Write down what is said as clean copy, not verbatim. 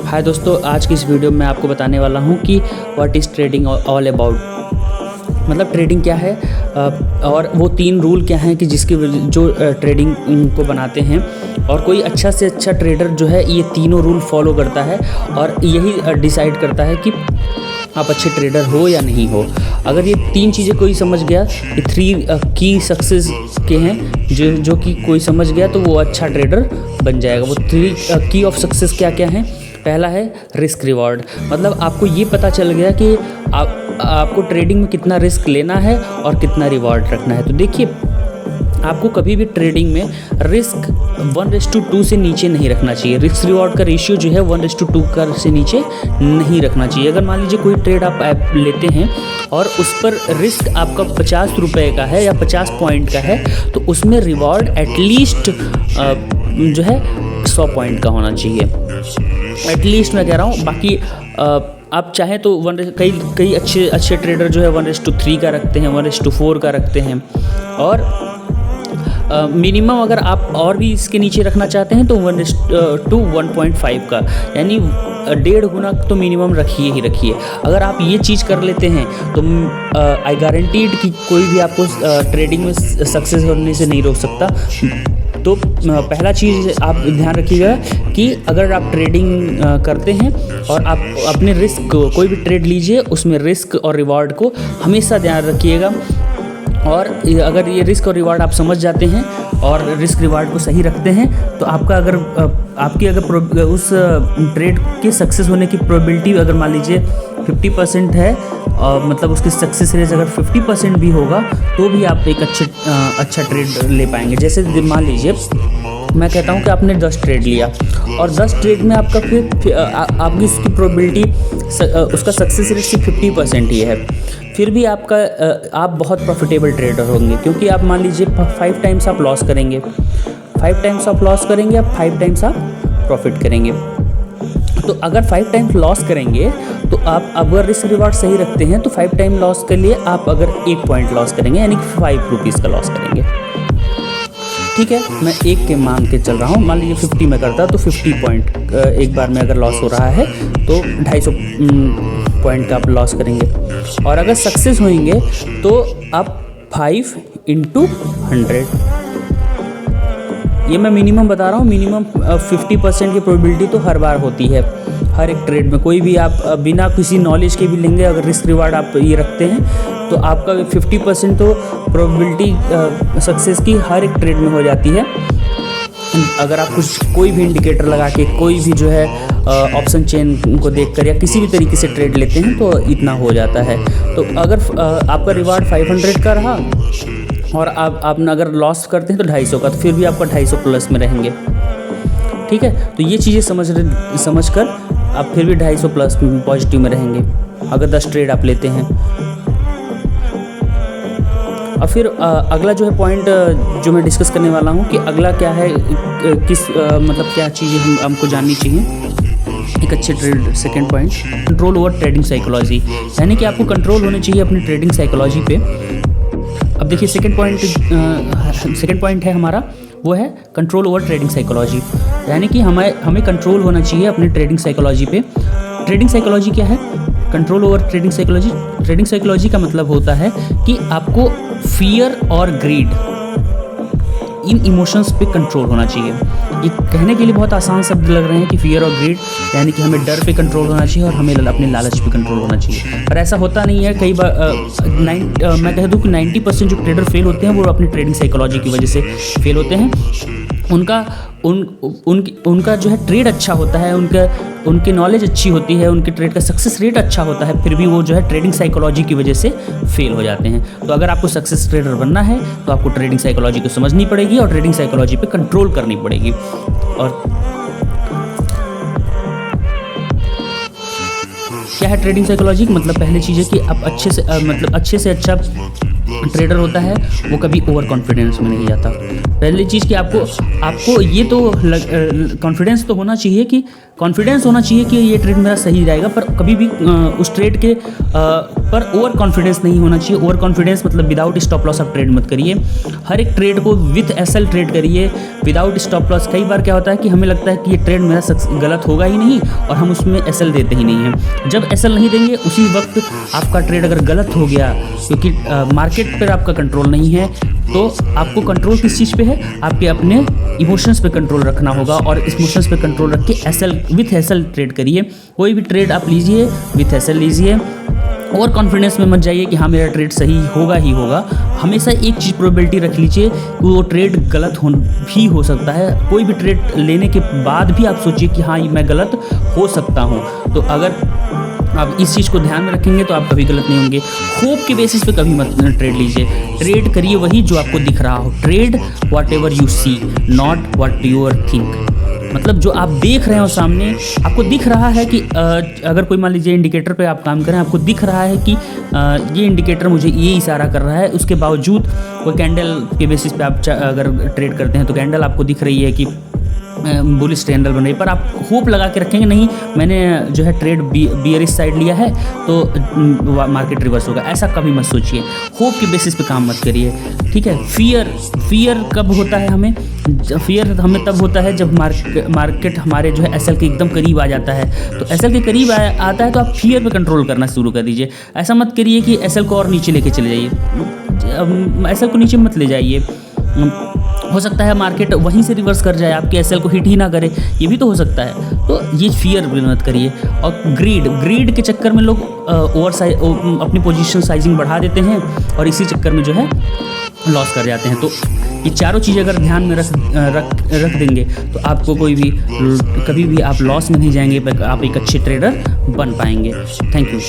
हाय दोस्तों, आज की इस वीडियो में आपको बताने वाला हूँ कि what is trading all about. मतलब ट्रेडिंग क्या है और वो 3 रूल क्या हैं कि जिसके जो ट्रेडिंग को बनाते हैं। और कोई अच्छा से अच्छा ट्रेडर जो है ये तीनों रूल फॉलो करता है और यही डिसाइड करता है कि आप अच्छे ट्रेडर हो या नहीं हो। अगर ये 3 चीज़ें कोई समझ गया, ये 3 की सक्सेस के हैं जो कि कोई समझ गया तो वो अच्छा ट्रेडर बन जाएगा। वो 3 की ऑफ सक्सेस क्या क्या हैं। पहला है रिस्क रिवॉर्ड। मतलब आपको ये पता चल गया कि आपको ट्रेडिंग में कितना रिस्क लेना है और कितना रिवॉर्ड रखना है। तो देखिए, आपको कभी भी ट्रेडिंग में रिस्क 1:2 से नीचे नहीं रखना चाहिए। रिस्क रिवॉर्ड का रेशियो जो है 1:2 का से नीचे नहीं रखना चाहिए। अगर मान लीजिए कोई ट्रेड आप ऐप लेते हैं और उस पर रिस्क आपका 50 रुपये का है या 50 पॉइंट का है, तो उसमें रिवॉर्ड एटलीस्ट जो है 100 पॉइंट का होना चाहिए। एटलीस्ट मैं कह रहा हूँ। बाकी आप चाहें तो कई अच्छे ट्रेडर जो है 1:3 का रखते हैं, 1:4 का रखते हैं। और मिनिमम अगर आप और भी इसके नीचे रखना चाहते हैं तो 1:1.5 का, यानी 1.5 गुना तो मिनिमम रखिए। अगर आप ये चीज़ कर लेते हैं तो आई गारंटीड कि कोई भी आपको ट्रेडिंग में सक्सेस होने से नहीं रोक सकता। तो पहला चीज़ आप ध्यान रखिएगा कि अगर आप ट्रेडिंग करते हैं और आप अपने रिस्क कोई भी ट्रेड लीजिए, उसमें रिस्क और रिवॉर्ड को हमेशा ध्यान रखिएगा। और अगर ये रिस्क और रिवार्ड आप समझ जाते हैं और रिस्क रिवार्ड को सही रखते हैं तो आपका अगर उस ट्रेड के सक्सेस होने की प्रोबेबिलिटी अगर मान लीजिए 50% है, मतलब उसकी सक्सेस रेट अगर 50% भी होगा तो भी आप एक अच्छा ट्रेड ले पाएंगे। जैसे मान लीजिए मैं कहता हूँ कि आपने 10 ट्रेड लिया और 10 ट्रेड में आपका आपकी इसकी प्रोबेबिलिटी उसका सक्सेस रेट सिर्फ 50% ही है, फिर भी आप बहुत प्रॉफिटेबल ट्रेडर होंगे। क्योंकि आप मान लीजिए 5 टाइम्स आप लॉस करेंगे, 5 टाइम्स आप लॉस करेंगे, अब 5 टाइम्स आप प्रॉफिट करेंगे। तो अगर 5 टाइम्स लॉस करेंगे तो आप अगर रिस्क रिवार्ड सही रखते हैं तो 5 टाइम लॉस के लिए आप अगर 1 पॉइंट लॉस करेंगे, यानी कि 5 रुपीज़ का लॉस करेंगे। ठीक है, मैं 1 के मान के चल रहा हूँ। मान लीजिए 50 में करता तो 50 पॉइंट एक बार में अगर लॉस हो रहा है तो 250 पॉइंट का आप लॉस करेंगे। और अगर सक्सेस होंगे तो आप 5 × 100, ये मैं मिनिमम बता रहा हूँ। मिनिमम 50% की प्रोबेबिलिटी तो हर बार होती है हर एक ट्रेड में। कोई भी आप बिना किसी नॉलेज के भी लेंगे, अगर रिस्क रिवार्ड आप ये रखते हैं तो आपका 50% तो प्रोबेबिलिटी सक्सेस की हर एक ट्रेड में हो जाती है। अगर आप कोई भी इंडिकेटर लगा के, कोई भी जो है ऑप्शन चेन को देखकर या किसी भी तरीके से ट्रेड लेते हैं तो इतना हो जाता है। तो अगर आपका रिवार्ड 500 का रहा और आप अगर लॉस करते हैं तो 250 का, तो फिर भी आपका 250 प्लस में रहेंगे। ठीक है, तो ये चीज़ें समझ कर आप फिर भी 250 प्लस पॉजिटिव में रहेंगे अगर 10 ट्रेड आप लेते हैं। और फिर अगला जो है पॉइंट जो मैं डिस्कस करने वाला हूँ कि अगला क्या है, मतलब क्या चीज़ें हमको जाननी चाहिए एक अच्छे trade. Second point, control over trading psychology, यानी कि आपको कंट्रोल होने चाहिए अपनी ट्रेडिंग साइकोलॉजी पे। अब देखिए सेकंड पॉइंट है हमारा, वो है कंट्रोल ओवर ट्रेडिंग साइकोलॉजी, यानी कि हमें कंट्रोल होना चाहिए अपनी ट्रेडिंग साइकोलॉजी पे। ट्रेडिंग साइकोलॉजी क्या है? Control over trading psychology. Trading psychology का मतलब होता है कि आपको फियर और ग्रीड, इन इमोशंस पे कंट्रोल होना चाहिए। ये कहने के लिए बहुत आसान शब्द लग रहे हैं कि फियर और ग्रीड, यानी कि हमें डर पे कंट्रोल होना चाहिए और हमें अपने लालच पे कंट्रोल होना चाहिए। पर ऐसा होता नहीं है। कई बार मैं कह दूँ कि 90% जो ट्रेडर फेल होते हैं वो अपनी ट्रेडिंग साइकोलॉजी की वजह से फेल होते हैं। उनका जो है ट्रेड अच्छा होता है, उनकी नॉलेज अच्छी होती है, उनके ट्रेड का सक्सेस रेट अच्छा होता है, फिर भी वो जो है ट्रेडिंग साइकोलॉजी की वजह से फेल हो जाते हैं। तो अगर आपको सक्सेस ट्रेडर बनना है तो आपको ट्रेडिंग साइकोलॉजी को समझनी पड़ेगी और ट्रेडिंग साइकोलॉजी पे कंट्रोल करनी पड़ेगी। और क्या है ट्रेडिंग साइकोलॉजी? मतलब पहली चीज़ है कि आप अच्छे से अच्छा ट्रेडर होता है वो कभी ओवर कॉन्फिडेंस में नहीं जाता। पहली चीज़ कि आपको ये तो कॉन्फिडेंस तो होना चाहिए कि कॉन्फिडेंस होना चाहिए कि ये ट्रेड मेरा सही जाएगा, पर कभी भी उस ट्रेड के पर ओवर कॉन्फिडेंस नहीं होना चाहिए। ओवर कॉन्फिडेंस मतलब विदाउट स्टॉप लॉस आप ट्रेड मत करिए। हर एक ट्रेड को विथ एसएल ट्रेड करिए, विदाउट स्टॉप लॉस। कई बार क्या होता है कि हमें लगता है कि ये ट्रेड मेरा गलत होगा ही नहीं और हम उसमें एसएल देते ही नहीं हैं। जब एसएल नहीं देंगे उसी वक्त आपका ट्रेड अगर गलत हो गया, क्योंकि मार्केट पर आपका कंट्रोल नहीं है, तो आपको कंट्रोल किस चीज़ पे है? आपके अपने इमोशंस पे कंट्रोल रखना होगा, और इमोशंस पे कंट्रोल रख के एसएल विथ एसएल ट्रेड करिए। कोई भी ट्रेड आप लीजिए विथ एसएल लीजिए। ओवर कॉन्फिडेंस में मत जाइए कि हाँ मेरा ट्रेड सही होगा ही होगा। हमेशा एक चीज़ प्रोबेबिलिटी रख लीजिए कि वो ट्रेड गलत भी हो सकता है। कोई भी ट्रेड लेने के बाद भी आप सोचिए कि हाँ मैं गलत हो सकता हूँ। तो अगर आप इस चीज़ को ध्यान में रखेंगे तो आप कभी गलत नहीं होंगे। होप के बेसिस पे कभी मत ट्रेड लीजिए। ट्रेड करिए वही जो आपको दिख रहा हो। Trade whatever you see, not what you think. मतलब जो आप देख रहे हो सामने, आपको दिख रहा है कि अगर कोई मान लीजिए इंडिकेटर पे आप काम करें, आपको दिख रहा है कि ये इंडिकेटर मुझे ये इशारा कर रहा है, उसके बावजूद कोई कैंडल के बेसिस पे आप अगर ट्रेड करते हैं तो कैंडल आपको दिख रही है कि बुलिश कैंडल बन रही है, पर आप होप लगा के रखेंगे नहीं मैंने जो है ट्रेड बियरिश साइड लिया है तो मार्केट रिवर्स होगा। ऐसा कभी मत सोचिए। होप के बेसिस पे काम मत करिए, ठीक है। फियर कब होता है हमें? फियर हमें तब होता है जब मार्केट हमारे जो है एसएल के एकदम करीब आ जाता है। तो एसएल के करीब आता है तो आप फियर पे कंट्रोल करना शुरू कर दीजिए। ऐसा मत करिए कि एसएल को और नीचे लेके चले जाइए। एसएल को नीचे मत ले जाइए। हो सकता है मार्केट वहीं से रिवर्स कर जाए, आपके एसएल को हिट ही ना करे, ये भी तो हो सकता है। तो ये फियर मत करिए। और ग्रीड के चक्कर में लोग अपनी पोजीशन साइजिंग बढ़ा देते हैं और इसी चक्कर में जो है लॉस कर जाते हैं। तो ये चारों चीज़ें अगर ध्यान में रख देंगे तो आपको कभी भी आप लॉस में नहीं जाएंगे, आप एक अच्छे ट्रेडर बन पाएंगे। Thank you.